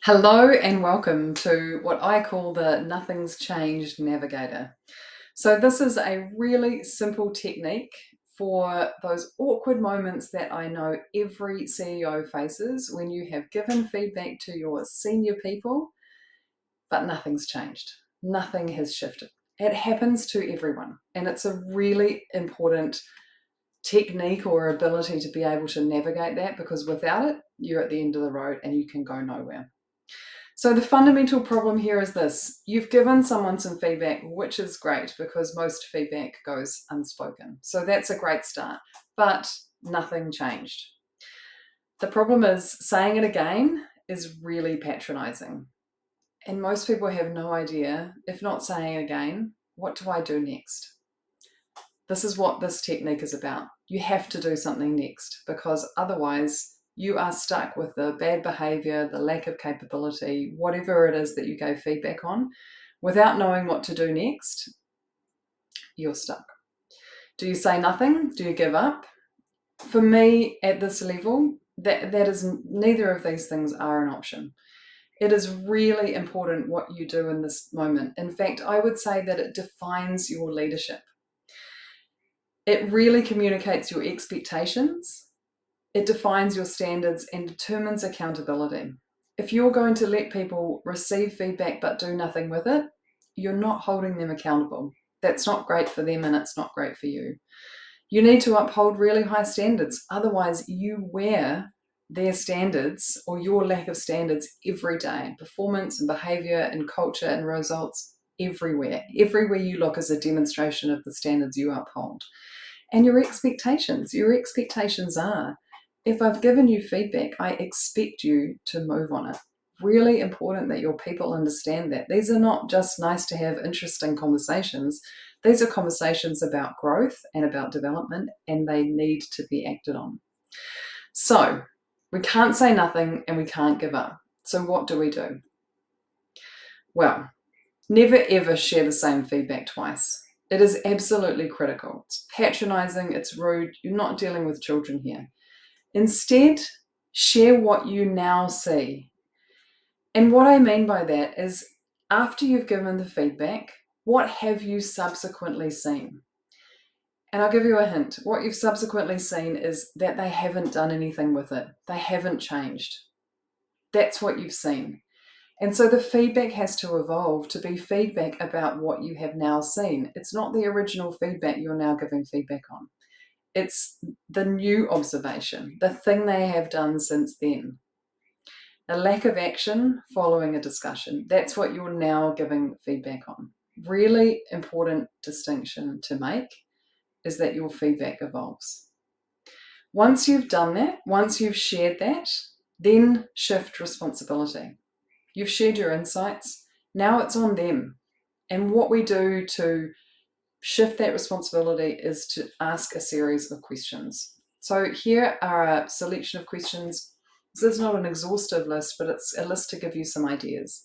Hello and welcome to what I call the Nothing's Changed Navigator. So this is a really simple technique for those awkward moments that I know every CEO faces when you have given feedback to your senior people, but nothing's changed. Nothing has shifted. It happens to everyone, and it's a really important technique or ability to be able to navigate that, because without it, you're at the end of the road and you can go nowhere. So the fundamental problem here is this: you've given someone some feedback, which is great because most feedback goes unspoken. So that's a great start, but nothing changed. The problem is saying it again is really patronizing. And most people have no idea, if not saying it again, what do I do next? This is what this technique is about. You have to do something next, because otherwise you are stuck with the bad behavior, the lack of capability, whatever it is that you gave feedback on. Without knowing what to do next, you're stuck. Do you say nothing? Do you give up? For me, at this level, that is neither of these things are an option. It is really important what you do in this moment. In fact, I would say that it defines your leadership. It really communicates your expectations. It defines your standards and determines accountability. If you're going to let people receive feedback but do nothing with it, you're not holding them accountable. That's not great for them and it's not great for you. You need to uphold really high standards. Otherwise, you wear their standards or your lack of standards every day. Performance and behavior and culture and results everywhere. Everywhere you look is a demonstration of the standards you uphold. And your expectations are, if I've given you feedback, I expect you to move on it. Really important that your people understand that. These are not just nice to have interesting conversations. These are conversations about growth and about development, and they need to be acted on. So we can't say nothing and we can't give up. So what do we do? Well, never ever share the same feedback twice. It is absolutely critical. It's patronizing, it's rude, you're not dealing with children here. Instead, share what you now see. And what I mean by that is, after you've given the feedback, what have you subsequently seen? And I'll give you a hint. What you've subsequently seen is that they haven't done anything with it. They haven't changed. That's what you've seen. And so the feedback has to evolve to be feedback about what you have now seen. It's not the original feedback you're now giving feedback on. It's the new observation, the thing they have done since then. A lack of action following a discussion. That's what you're now giving feedback on. Really important distinction to make is that your feedback evolves. Once you've done that, once you've shared that, then shift responsibility. You've shared your insights. Now it's on them. And what we do to shift that responsibility is to ask a series of questions. So here are a selection of questions. This is not an exhaustive list, but it's a list to give you some ideas.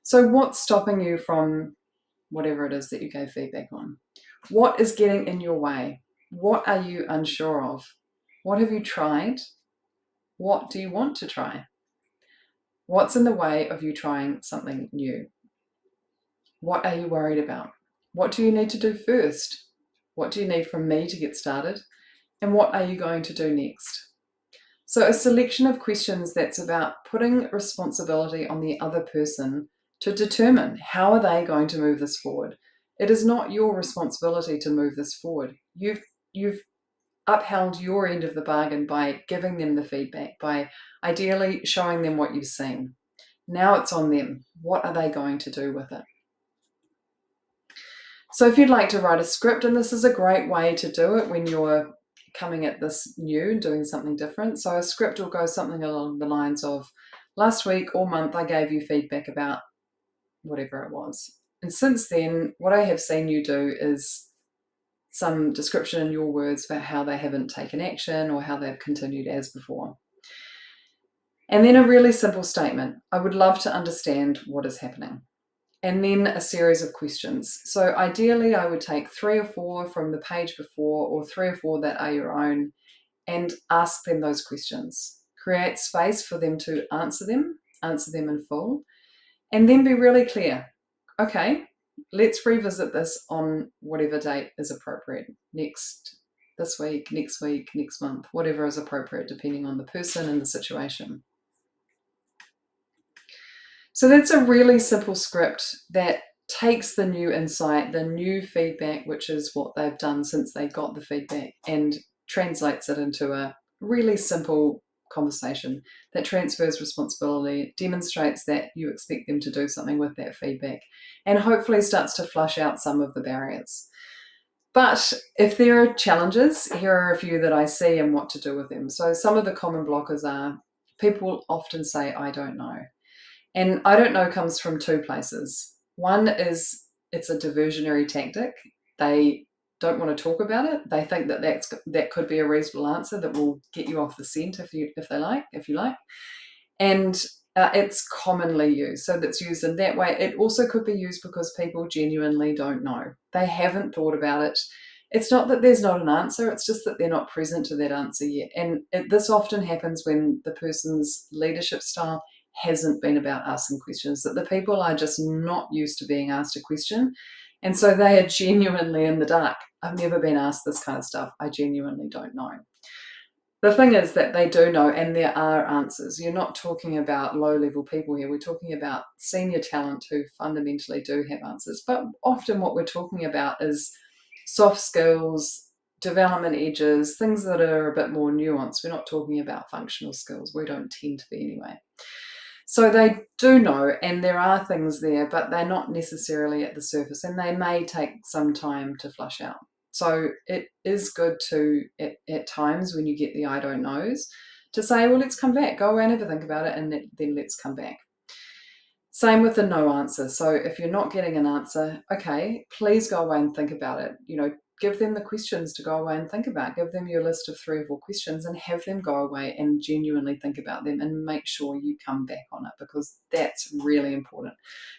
So what's stopping you from whatever it is that you gave feedback on? What is getting in your way? What are you unsure of? What have you tried? What do you want to try? What's in the way of you trying something new? What are you worried about? What do you need to do first? What do you need from me to get started? And what are you going to do next? So a selection of questions that's about putting responsibility on the other person to determine how are they going to move this forward. It is not your responsibility to move this forward. You've upheld your end of the bargain by giving them the feedback, by ideally showing them what you've seen. Now it's on them. What are they going to do with it? So if you'd like to write a script, and this is a great way to do it when you're coming at this new and doing something different. So a script will go something along the lines of, last week or month I gave you feedback about whatever it was. And since then, what I have seen you do is some description in your words about how they haven't taken action or how they've continued as before. And then a really simple statement. I would love to understand what is happening. And then a series of questions. So ideally, I would take 3 or 4 from the page before, or 3 or 4 that are your own, and ask them those questions. Create space for them to answer them. answer them in full, and then be really clear. Okay, let's revisit this on whatever date is appropriate. This week, next month, whatever is appropriate depending on the person and the situation. So that's a really simple script that takes the new insight, the new feedback, which is what they've done since they got the feedback, and translates it into a really simple conversation that transfers responsibility, demonstrates that you expect them to do something with that feedback, and hopefully starts to flush out some of the barriers. But if there are challenges, here are a few that I see and what to do with them. So some of the common blockers are people often say, I don't know. And I don't know comes from two places. One is it's a diversionary tactic. They don't want to talk about it. They think that that could be a reasonable answer that will get you off the scent if you like. And it's commonly used. So that's used in that way. It also could be used because people genuinely don't know. They haven't thought about it. It's not that there's not an answer, it's just that they're not present to that answer yet. And this often happens when the person's leadership style hasn't been about asking questions, that the people are just not used to being asked a question. And so they are genuinely in the dark. I've never been asked this kind of stuff. I genuinely don't know. The thing is that they do know, and there are answers. You're not talking about low-level people here. We're talking about senior talent who fundamentally do have answers. But often what we're talking about is soft skills, development edges, things that are a bit more nuanced. We're not talking about functional skills. We don't tend to be anyway. So they do know, and there are things there, but they're not necessarily at the surface, and they may take some time to flush out. So it is good to, at times when you get the I don't knows, to say, well, let's come back, go away and have a think about it, and then let's come back. Same with the no answer. So if you're not getting an answer, okay, please go away and think about it. Give them the questions to go away and think about. Give them your list of 3 or 4 questions and have them go away and genuinely think about them and make sure you come back on it, because that's really important.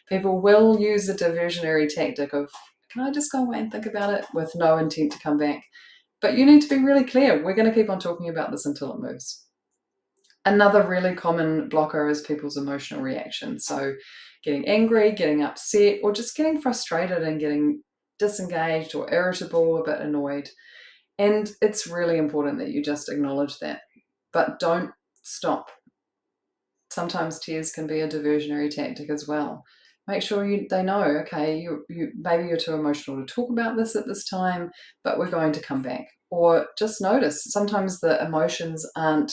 People will use a diversionary tactic of, can I just go away and think about it, with no intent to come back. But you need to be really clear. We're going to keep on talking about this until it moves. Another really common blocker is people's emotional reaction. So getting angry, getting upset, or just getting frustrated and getting disengaged or irritable, a bit annoyed. And it's really important that you just acknowledge that, but don't stop. Sometimes tears can be a diversionary tactic as well. Make sure they know, okay, you maybe you're too emotional to talk about this at this time, but we're going to come back. Or just notice, sometimes the emotions aren't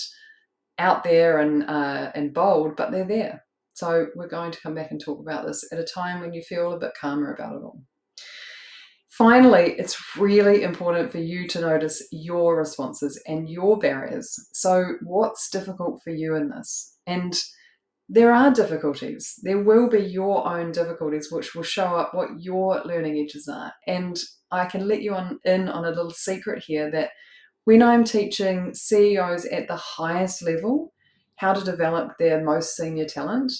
out there and bold, but they're there. So we're going to come back and talk about this at a time when you feel a bit calmer about it all. Finally, it's really important for you to notice your responses and your barriers. So what's difficult for you in this? And there are difficulties. There will be your own difficulties which will show up what your learning edges are. And I can let you in on a little secret here that when I'm teaching CEOs at the highest level how to develop their most senior talent,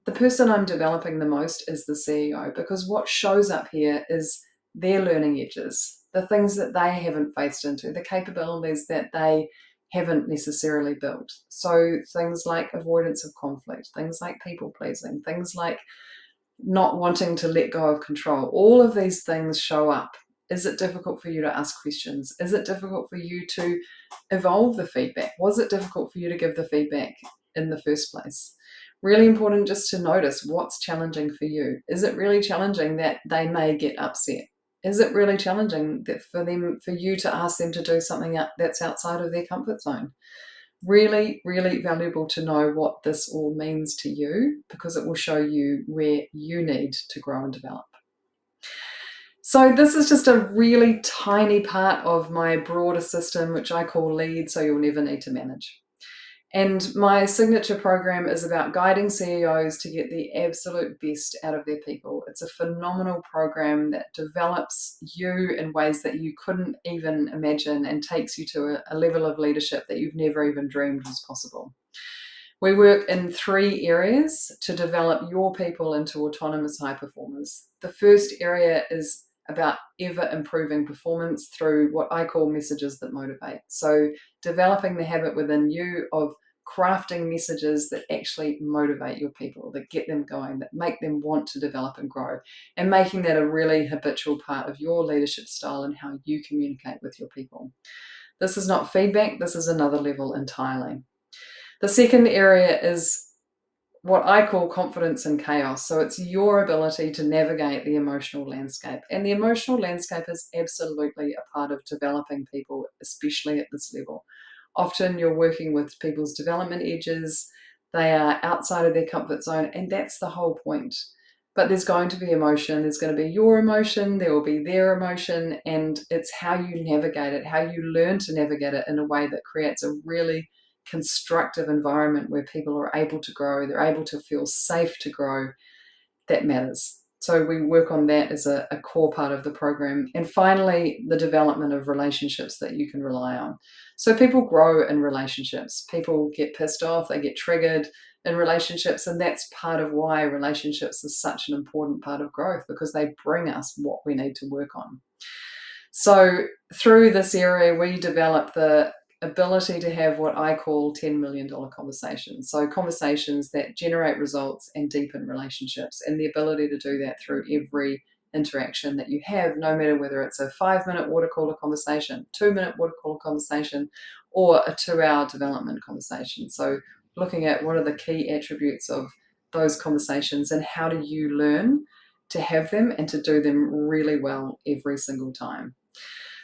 the person I'm developing the most is the CEO, because what shows up here is their learning edges, the things that they haven't faced into, the capabilities that they haven't necessarily built. So things like avoidance of conflict, things like people pleasing, things like not wanting to let go of control. All of these things show up. Is it difficult for you to ask questions? Is it difficult for you to evolve the feedback? Was it difficult for you to give the feedback in the first place? Really important just to notice what's challenging for you. Is it really challenging that they may get upset? Is it really challenging that for you to ask them to do something that's outside of their comfort zone? Really, really valuable to know what this all means to you, because it will show you where you need to grow and develop. So this is just a really tiny part of my broader system, which I call LEAD, so you'll never need to manage. And my signature program is about guiding CEOs to get the absolute best out of their people. It's a phenomenal program that develops you in ways that you couldn't even imagine and takes you to a level of leadership that you've never even dreamed was possible. We work in 3 areas to develop your people into autonomous high performers. The first area is about ever improving performance through what I call messages that motivate. So developing the habit within you of crafting messages that actually motivate your people, that get them going, that make them want to develop and grow, and making that a really habitual part of your leadership style and how you communicate with your people. This is not feedback, this is another level entirely. The second area is what I call confidence in chaos. So it's your ability to navigate the emotional landscape. And the emotional landscape is absolutely a part of developing people, especially at this level. Often you're working with people's development edges, they are outside of their comfort zone, and that's the whole point. But there's going to be emotion, there's going to be your emotion, there will be their emotion, and it's how you navigate it, how you learn to navigate it in a way that creates a really constructive environment where people are able to grow, they're able to feel safe to grow. That matters. So we work on that as a core part of the program. And finally, the development of relationships that you can rely on. So people grow in relationships. People get pissed off, they get triggered in relationships, and that's part of why relationships is such an important part of growth, because they bring us what we need to work on. So through this area, we develop the ability to have what I call $10 million conversations. So conversations that generate results and deepen relationships, and the ability to do that through every interaction that you have, no matter whether it's a 5-minute water cooler conversation, 2-minute water cooler conversation, or a 2-hour development conversation. So looking at what are the key attributes of those conversations and how do you learn to have them and to do them really well every single time.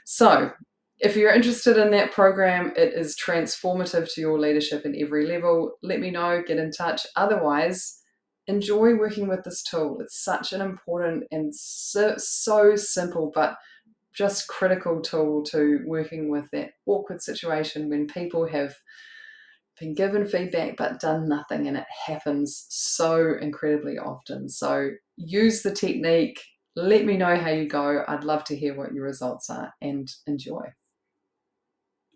So if you're interested in that program, it is transformative to your leadership in every level. Let me know, get in touch. Otherwise, enjoy working with this tool. It's such an important and so simple, but just critical tool to working with that awkward situation when people have been given feedback but done nothing, and it happens so incredibly often. So use the technique. Let me know how you go. I'd love to hear what your results are, and enjoy.